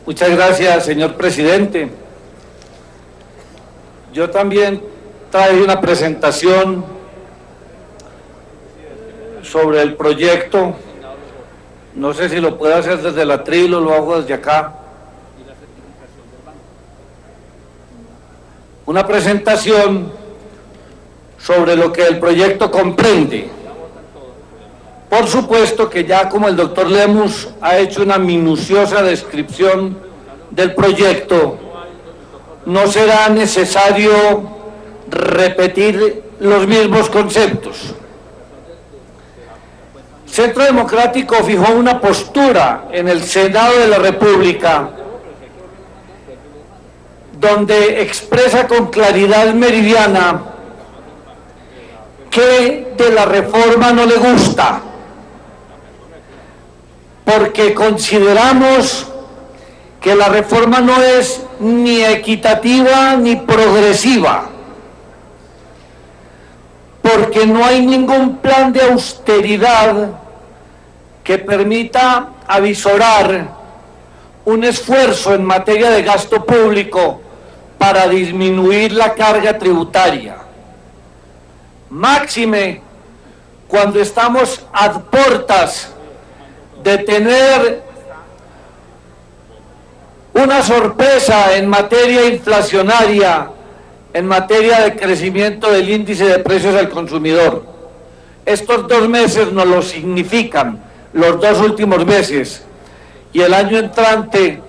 Muchas gracias, señor presidente. Yo también traje una presentación sobre el proyecto. No sé si lo puedo hacer desde el atril o lo hago desde acá. Una presentación sobre lo que el proyecto comprende. Por supuesto que ya como el doctor Lemus ha hecho una minuciosa descripción del proyecto, no será necesario repetir los mismos conceptos. Centro Democrático fijó una postura en el Senado de la República donde expresa con claridad meridiana que de la reforma no le gusta, porque consideramos que la reforma no es ni equitativa ni progresiva, porque no hay ningún plan de austeridad que permita avisorar un esfuerzo en materia de gasto público para disminuir la carga tributaria. Máxime cuando estamos a puertas de tener una sorpresa en materia inflacionaria, en materia de crecimiento del índice de precios al consumidor. Estos 2 meses nos lo significan, los 2 últimos meses, y el año entrante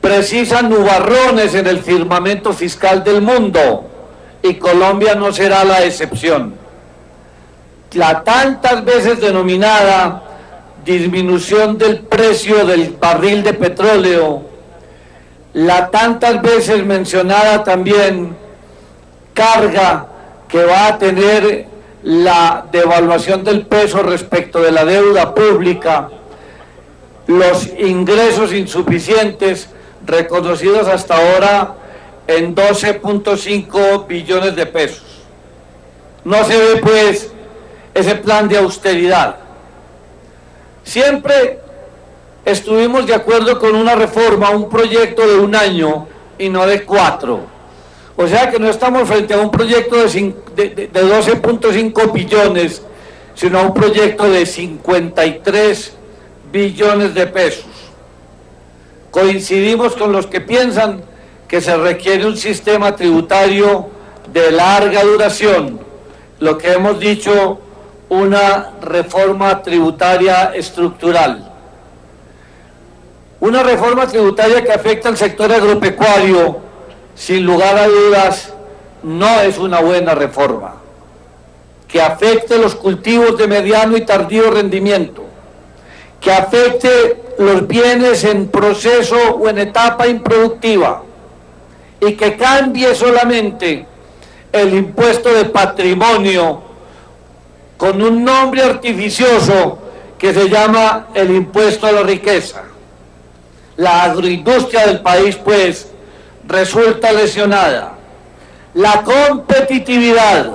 precisan nubarrones en el firmamento fiscal del mundo, y Colombia no será la excepción. La tantas veces denominada disminución del precio del barril de petróleo, la tantas veces mencionada también carga que va a tener la devaluación del peso respecto de la deuda pública, los ingresos insuficientes reconocidos hasta ahora en 12.5 billones de pesos. No se ve pues ese plan de austeridad. Siempre estuvimos de acuerdo con una reforma, un proyecto de 1 año y no de 4. O sea que no estamos frente a un proyecto de 12.5 billones, sino a un proyecto de 53 billones de pesos. Coincidimos con los que piensan que se requiere un sistema tributario de larga duración, lo que hemos dicho, una reforma tributaria estructural. Una reforma tributaria que afecta al sector agropecuario, sin lugar a dudas, no es una buena reforma. Que afecte los cultivos de mediano y tardío rendimiento, que afecte los bienes en proceso o en etapa improductiva, y que cambie solamente el impuesto de patrimonio con un nombre artificioso que se llama el impuesto a la riqueza. La agroindustria del país, pues, resulta lesionada. La competitividad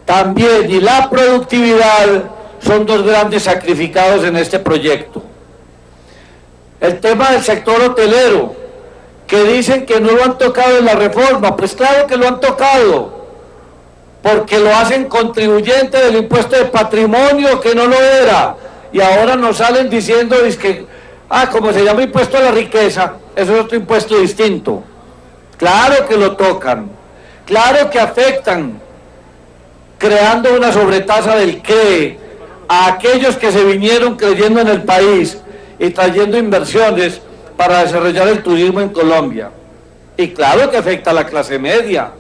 también y la productividad son 2 grandes sacrificados en este proyecto. El tema del sector hotelero, que dicen que no lo han tocado en la reforma, pues claro que lo han tocado, porque lo hacen contribuyente del impuesto de patrimonio, que no lo era, y ahora nos salen diciendo que, como se llama impuesto a la riqueza, eso es otro impuesto distinto. Claro que lo tocan, claro que afectan, creando una sobretasa del CRE a aquellos que se vinieron creyendo en el país y trayendo inversiones para desarrollar el turismo en Colombia. Y claro que afecta a la clase media,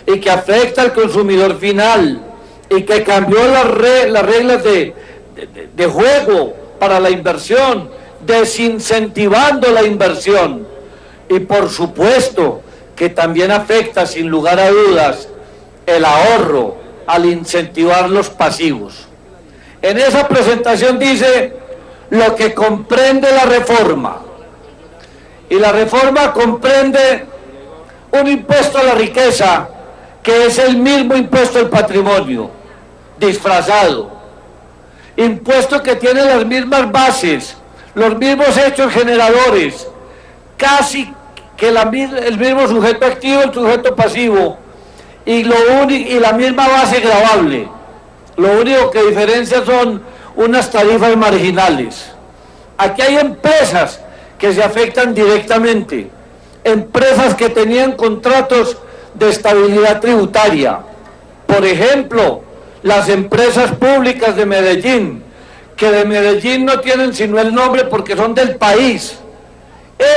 y que afecta al consumidor final, y que cambió las reglas de juego para la inversión, desincentivando la inversión. Y por supuesto que también afecta, sin lugar a dudas, el ahorro al incentivar los pasivos. En esa presentación dice lo que comprende la reforma, y la reforma comprende un impuesto a la riqueza que es el mismo impuesto al patrimonio, disfrazado, impuesto que tiene las mismas bases, los mismos hechos generadores, casi que el mismo sujeto activo, el sujeto pasivo, y la misma base gravable. Lo único que diferencia son unas tarifas marginales. Aquí hay empresas que se afectan directamente, empresas que tenían contratos de estabilidad tributaria. Por ejemplo, las empresas públicas de Medellín, que de Medellín no tienen sino el nombre porque son del país.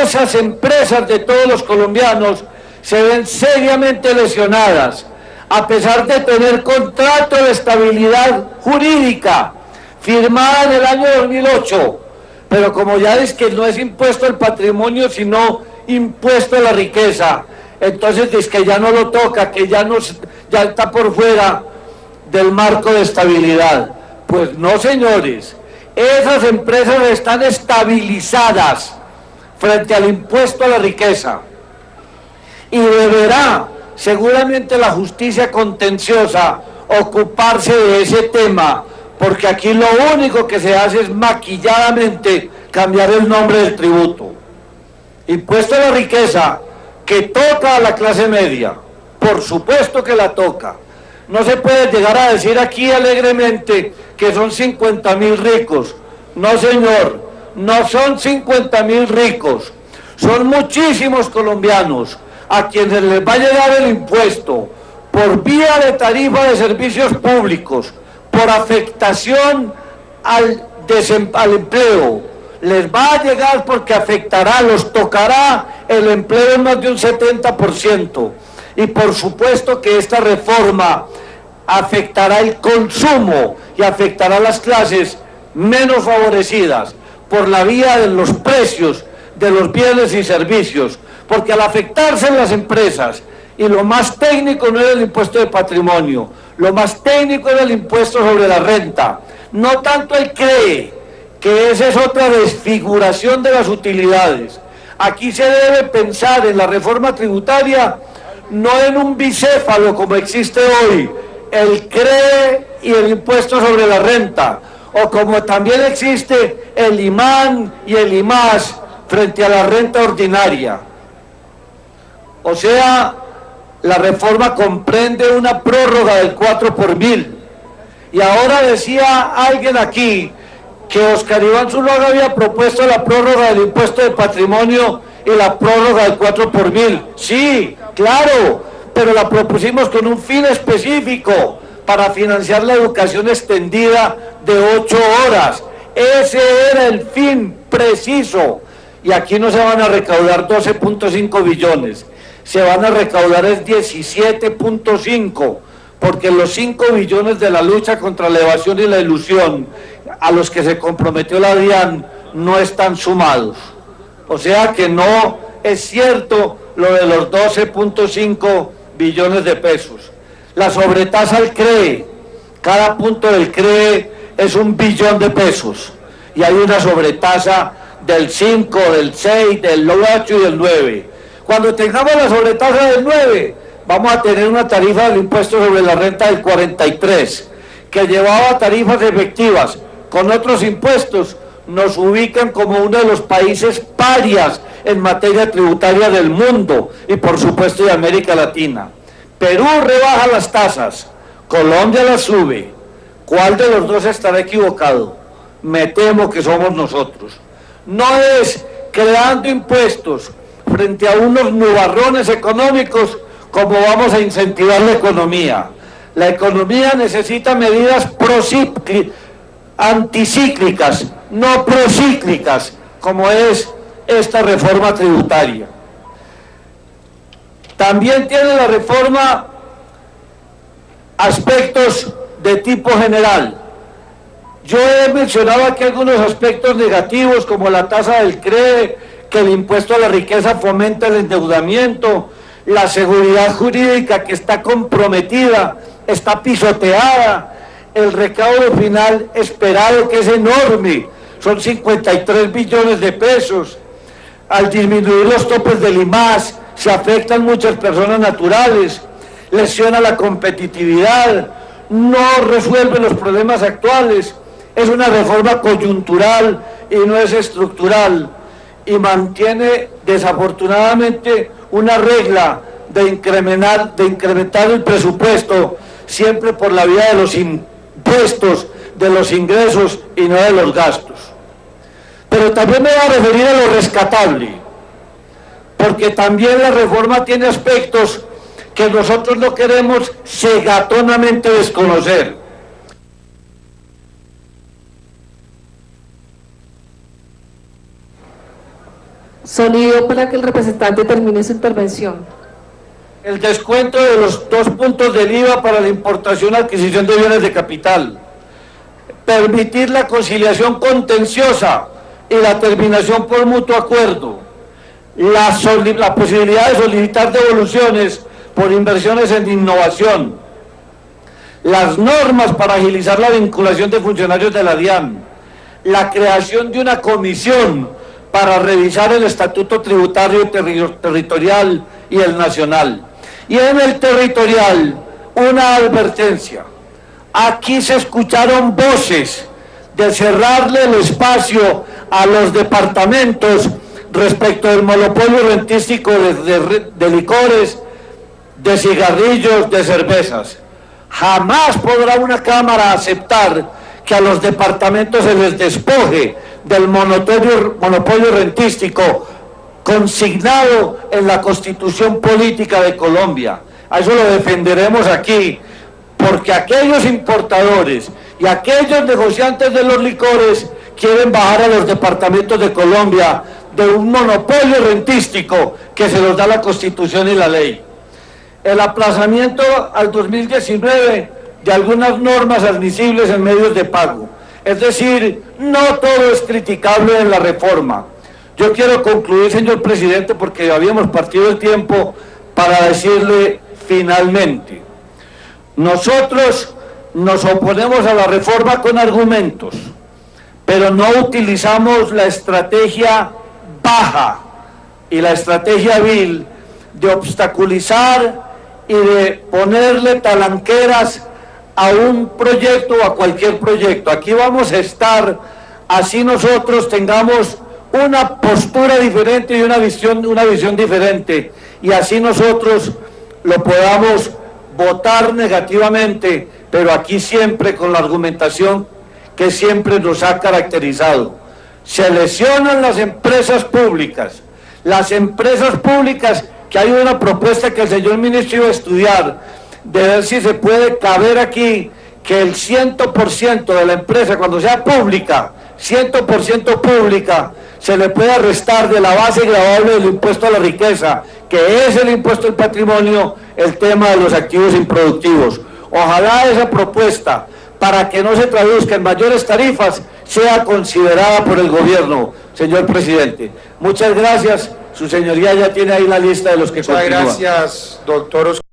Esas empresas de todos los colombianos se ven seriamente lesionadas, a pesar de tener contrato de estabilidad jurídica firmada en el año 2008, pero como ya es que no es impuesto al patrimonio sino impuesto a la riqueza, entonces es que ya no lo toca, que ya está por fuera del marco de estabilidad. Pues no, señores, esas empresas están estabilizadas frente al impuesto a la riqueza, y deberá seguramente la justicia contenciosa ocuparse de ese tema, porque aquí lo único que se hace es maquilladamente cambiar el nombre del tributo. Impuesto a la riqueza, que toca a la clase media, por supuesto que la toca. No se puede llegar a decir aquí alegremente que son 50.000 ricos. No, señor, no son 50.000 ricos, son muchísimos colombianos a quienes les va a llegar el impuesto por vía de tarifa de servicios públicos, por afectación al empleo. Les va a llegar porque afectará, los tocará el empleo en más de un 70%. Y por supuesto que esta reforma afectará el consumo y afectará a las clases menos favorecidas por la vía de los precios de los bienes y servicios, porque al afectarse en las empresas, y lo más técnico no era el impuesto de patrimonio, lo más técnico era el impuesto sobre la renta, no tanto el CREE, que esa es otra desfiguración de las utilidades. Aquí se debe pensar en la reforma tributaria no en un bicéfalo como existe hoy, el CREE y el impuesto sobre la renta, o como también existe el IMAN y el IMAS frente a la renta ordinaria. O sea, la reforma comprende una prórroga del 4 por 1000. Y ahora decía alguien aquí que Oscar Iván Zuluaga había propuesto la prórroga del impuesto de patrimonio y la prórroga del 4 por 1000. Sí, claro, pero la propusimos con un fin específico, para financiar la educación extendida de 8 horas. Ese era el fin preciso. Y aquí no se van a recaudar 12.5 billones, se van a recaudar es 17.5, porque los 5 billones de la lucha contra la evasión y la ilusión, a los que se comprometió la DIAN, no están sumados. O sea que no es cierto lo de los 12.5 billones de pesos. La sobretasa al CREE, cada punto del CREE es 1 billón de pesos, y hay una sobretasa del 5, del 6, del 8 y del 9. Cuando tengamos la sobretasa del 9, vamos a tener una tarifa del impuesto sobre la renta del 43, que llevaba tarifas efectivas con otros impuestos, nos ubican como uno de los países parias en materia tributaria del mundo y por supuesto de América Latina. Perú rebaja las tasas, Colombia las sube. ¿Cuál de los dos estará equivocado? Me temo que somos nosotros. No es creando impuestos frente a unos nubarrones económicos como vamos a incentivar la economía. La economía necesita medidas anticíclicas, no procíclicas, como es esta reforma tributaria. También tiene la reforma aspectos de tipo general. Yo he mencionado aquí algunos aspectos negativos, como la tasa del CREE, que el impuesto a la riqueza fomenta el endeudamiento, la seguridad jurídica que está comprometida, está pisoteada, el recaudo final esperado que es enorme, son 53 billones de pesos. Al disminuir los topes del IMAS, se afectan muchas personas naturales, lesiona la competitividad, no resuelve los problemas actuales es una reforma coyuntural y no es estructural, y mantiene desafortunadamente una regla de incrementar el presupuesto siempre por la vía de los impuestos, de los ingresos y no de los gastos. Pero también me voy a referir a lo rescatable, porque también la reforma tiene aspectos que nosotros no queremos cegatonamente desconocer. Sonido para que el representante termine su intervención. El descuento de los 2 puntos del IVA para la importación y adquisición de bienes de capital. Permitir la conciliación contenciosa y la terminación por mutuo acuerdo. La posibilidad de solicitar devoluciones por inversiones en innovación. Las normas para agilizar la vinculación de funcionarios de la DIAN. La creación de una comisión para revisar el estatuto tributario territorial y el nacional. Y en el territorial, una advertencia. Aquí se escucharon voces de cerrarle el espacio a los departamentos respecto del monopolio rentístico de licores, de cigarrillos, de cervezas. Jamás podrá una Cámara aceptar que a los departamentos se les despoje del monopolio rentístico consignado en la Constitución Política de Colombia. A eso lo defenderemos aquí, porque aquellos importadores y aquellos negociantes de los licores quieren bajar a los departamentos de Colombia de un monopolio rentístico que se los da la Constitución y la ley. El aplazamiento al 2019 de algunas normas admisibles en medios de pago. Es decir, no todo es criticable en la reforma. Yo quiero concluir, señor presidente, porque habíamos partido el tiempo, para decirle finalmente, nosotros nos oponemos a la reforma con argumentos, pero no utilizamos la estrategia baja y la estrategia vil de obstaculizar y de ponerle talanqueras a un proyecto o a cualquier proyecto. Aquí vamos a estar, así nosotros tengamos una postura diferente y una visión diferente, y así nosotros lo podamos votar negativamente, pero aquí siempre con la argumentación que siempre nos ha caracterizado. Se lesionan las empresas públicas. Las empresas públicas, que hay una propuesta que el señor ministro iba a estudiar, de ver si se puede caber aquí que el 100% de la empresa, cuando sea pública, 100% pública, se le puede restar de la base gravable del impuesto a la riqueza, que es el impuesto al patrimonio, el tema de los activos improductivos. Ojalá esa propuesta, para que no se traduzca en mayores tarifas, sea considerada por el gobierno, señor presidente. Muchas gracias. Su señoría ya tiene ahí la lista de los que continúan. Muchas gracias, doctor Oscar.